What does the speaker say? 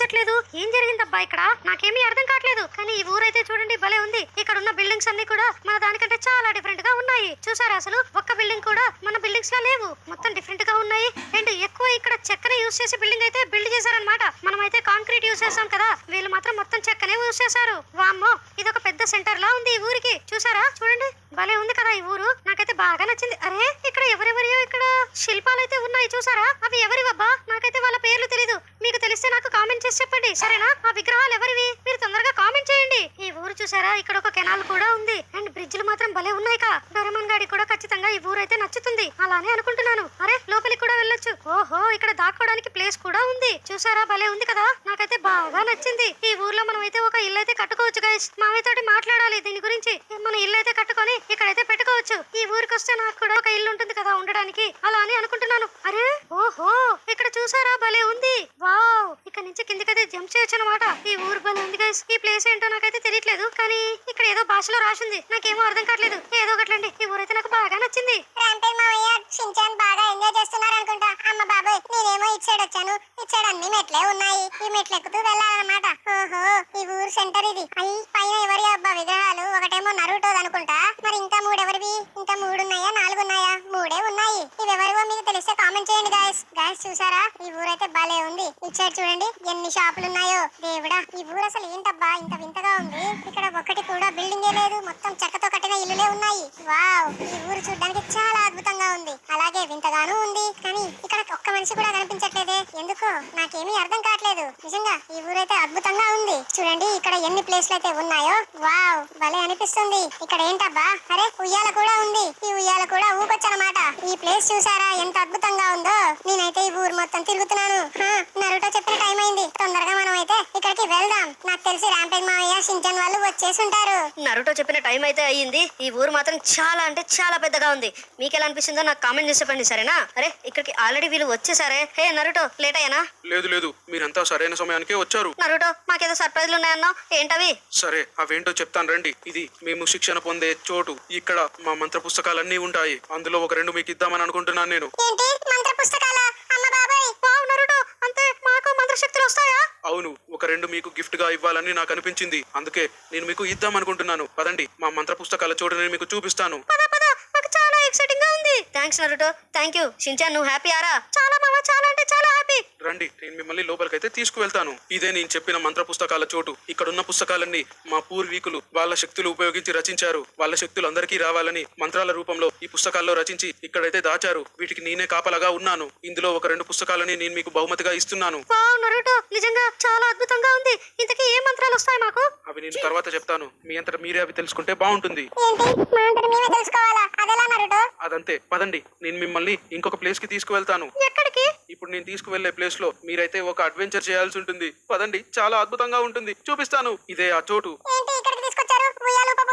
కనిపించట్లేదు. ఏం జరిగిందబ్బా ఇక్కడ? నాకేమీ అర్థం కావట్లేదు. కానీ ఈ ఊరైతే చూడండి భలే ఉంది. ఇక్కడ ఉన్న బిల్డింగ్స్ అన్ని కూడా మన దానికంటే చాలా డిఫరెంట్ గా ఉన్నాయి. చూసారా అసలు ఒక్క బిల్డింగ్ కూడా మన బిల్డింగ్స్ లా లేవు. మొత్తం డిఫరెంట్ గా ఉన్నాయి. అండ్ ఎక్కువ ఇక్కడ చెక్కనే యూస్ చేసి బిల్డింగ్ అయితే బిల్డ్ చేశారనమాట. మనం అయితే కాంక్రీట్ యూస్ చేస్తాం కదా, వీళ్ళు మాత్రం మొత్తం చెక్కనే యూస్ చేశారు. వామ్మో, ఇది ఒక పెద్ద సెంటర్ లా ఉంది ఈ ఊరికి. చూసారా చూడండి భలే ఉంది కదా ఈ ఊరు. నాకైతే బాగా నచ్చింది. అరే ఇక్కడ ఎవరెవరియో ఇక్కడ శిల్పాలు అయితే ఉన్నాయి. చూసారా అవి ఎవరివబ్బా? నాకైతే వాళ్ళ పేర్లు తెలీదు. మీకు తెలిస్తే నాకు కామెంట్ చేసి చెప్పండి సరేనా? ఆ విగ్రహాలు ఎవరివి మీరు తొందరగా కామెంట్ చేయండి. ఈ ఊరు చూసారా ఇక్కడ ఒక కెనాల్ కూడా ఉంది. అండ్ బ్రిడ్జ్లు మాత్రం భలే ఉన్నాయి. డోరేమాన్ గాడి కూడా ఖచ్చితంగా ఈ ఊరు అయితే నచ్చుతుంది అలానే అనుకుంటున్నాను. అరే లోపలికి కూడా వెళ్ళొచ్చు. ఓహో ఇక్కడ దాక్కోవడానికి ప్లేస్ కూడా ఉంది. చూసారా భలే ఉంది కదా, నాకైతే బాగా నచ్చింది. ఈ ఊర్లో మనం అయితే ఒక ఇల్లు అయితే కట్టుకోవచ్చు గైస్. మామయ్య తోటి మాట్లాడాలి దీని గురించి. మన ఇల్లు అయితే కట్టుకొని ఇక్కడైతే పెట్టుకోవచ్చు. ఈ ఊరికి వస్తే నాకు కూడా ఒక ఇల్లు ఉంటుంది కదా ఉండడానికి, అలా అని అనుకుంటున్నాను. అరే ఓహో ఇక్కడ చూసారా భలే ఉంది. వావ్ ఇక్కడ నుంచి కిందికైతే జంప్ చేయొచ్చు అనమాట. ఈ ఊరు భలే ఉంది గైస్. ఈ ప్లేస్ ఏంటో నాకైతే తెలియట్లేదు, కానీ ఇక్కడ ఏదో భాషలో రాసింది, నాకేమో అర్థం కావట్లేదు. ఏదో ఒకట్లండి, ఈ ఊరైతే నాకు బాగా నచ్చింది. షించాన్ బాగా ఎంజాయ్ చేస్తున్నారు అనుకుంటా. అమ్మ బాబాయ్ నేనేమో ఇటు సైడ్ వచ్చాను. ఇటు సైడ్ అన్ని మెట్లే ఉన్నాయి. ఈ మెట్లు ఎక్కుతూ వెళ్ళాలన్నమాట. ఓహో ఈ ఊరు సెంటర్ ఇది. అయ్యి పైన ఎవరి అబ్బా విగ్రహాలు? ఒకటేమో నరుటోది అనుకుంటా. మరి ఇంకా మూడెవరివి? ఇంకా 3 ఉన్నాయా 4 ఉన్నాయా? 3 ఉన్నాయి. ఇవి ఎవరివో మీకు తెలిస్తే కామెంట్ చేయండి గాయస్. గాయస్ చూసారా ఈ ఊరైతే భలే ఉంది. ఇటు సైడ్ చూడండి ఎన్ని షాపులు ఉన్నాయో. దేవుడా ఈ ఊరు అసలు ఏంటబ్బా ఇంత వింతగా ఉంది. ఇక్కడ ఒకటి కూడా బిల్డింగే లేదు, మొత్తం చెక్కతో కట్టిన ఇల్లులే ఉన్నాయి. వావ్ ఈ ఊరు చూడడానికి చాలా అద్భుతంగా ఉంది, అలాగే వింతగానూ ఉంది. కానీ ఇక్కడ ఒక్క మనిషి కూడా కనిపించట్లేదే ఎందుకో నాకేమీ అర్థం కావట్లేదు. నిజంగా ఈ ఊరైతే అద్భుతంగా ఉంది. చూడండి ఇక్కడ ఎన్ని ప్లేస్లు అయితే ఉన్నాయో. వావ్ భలే అనిపిస్తుంది. ఇక్కడ ఏంటబ్బా? అరే ఉయ్యాల కూడా ఉంది. ఈ ఉయ్యాల కూడా ఊపొచ్చనమాట. ఈ ప్లేస్ చూసారా ఎంత అద్భుతంగా ఉందో. నేనైతే ఈ ఊరు మొత్తం తిరుగుతున్నాను. నరుటో చెప్పిన టైం అయింది, తొందరగా మనం అయితే ఇక్కడికి వెళ్దాం. నాకు తెలిసి రాంపేజ్ మావయ్య షించాన్ వాళ్ళు వచ్చేసి ఉంటారు. నరుటో చెప్పిన టైం అయితే అయ్యింది. ఈ ఊరు మాత్రం చాలా అంటే చాలా పెద్దగా ఉంది. మీకు ఎలా అనిపిస్తుందో నాకు కామెంట్ చేసి చెప్పండి సరేనా? అరే ఇక్కడికి ఆల్రెడీ వీళ్ళు వచ్చేసారే. హే నరుటో లేట్ అయ్యానా? లేదు మీరంతా సరైన సమయానికే వచ్చారు. నరుటో మాకేదో సర్ప్రైజ్లు ఉన్నాయన్నావు, ఏంటవి? సరే అవేంటో చెప్తాను రండి. ఇది మేము శిక్షణ పొందే చోటు. ఇక్కడ మా మంత్ర పుస్తకాలన్నీ ఉంటాయి. అందులో ఒక 2 మీకు ఇద్దామని అనుకుంటున్నాను నేను. ఏంటి మంత్ర పుస్తకాలా? అమ్మ బాబాయ్ వావ్ నరుటో, అంతే మాకు మంత్రశక్తులు వస్తాయా? అవును ఒక 2 మీకు గిఫ్ట్ గా ఇవ్వాలని నాకు అనిపించింది, అందుకే నేను మీకు ఇద్దాం అనుకుంటున్నాను. పదండి మా మంత్ర పుస్తకాల చోటు నేను మీకు చూపిస్తాను. పద పద, నాకు చాలా ఎక్సైటింగ్ గా ఉంది. Thanks Naruto, thank you. Shinchan నువ్వు హ్యాపీ ఆరా? చాలా మామ, చాలా అంటే చాలా హ్యాపీ. రండి నేను మిమ్మల్ని లోపలికైతే తీసుకువెళ్తాను. ఇదే నేను చెప్పిన మంత్ర పుస్తకాల చోటు. ఇక్కడున్న పుస్తకాలన్నీ మా పూర్వీకులు వాళ్ళ శక్తులు ఉపయోగించి రచించారు. వాళ్ళ శక్తులు అందరికీ రావాలని మంత్రాల రూపంలో ఈ పుస్తకాల్లో రచించి ఇక్కడైతే దాచారు. వీటికి నేనే కాపలాగా ఉన్నాను. ఇందులో ఒక 2 పుస్తకాలని నేను మీకు బహుమతిగా ఇస్తున్నాను. వావ్ నరుటో, నిజంగా చాలా అద్భుతంగా ఉంది. ఇంతకీ ఏ మంత్రాలు వస్తాయి మాకు? అవి నేను తర్వాత చెప్తాను. మీ అంతటా మీరే అవి తెలుసుకుంటే బాగుంటుంది. ఏంటి మా అంతట మేమే తెలుసుకోవాలా? అదెలా నరుటో? అదంతే పదండి నేను మిమ్మల్ని ఇంకొక ప్లేస్ కి తీసుకువెళ్తాను. ఎక్కడికి? ఇప్పుడు నేను తీసుకువెళ్లే ప్లేస్ లో మీరైతే ఒక అడ్వెంచర్ చేయాల్సి ఉంటుంది. పదండి చాలా అద్భుతంగా ఉంటుంది, చూపిస్తాను. ఇదే ఆ చోటు.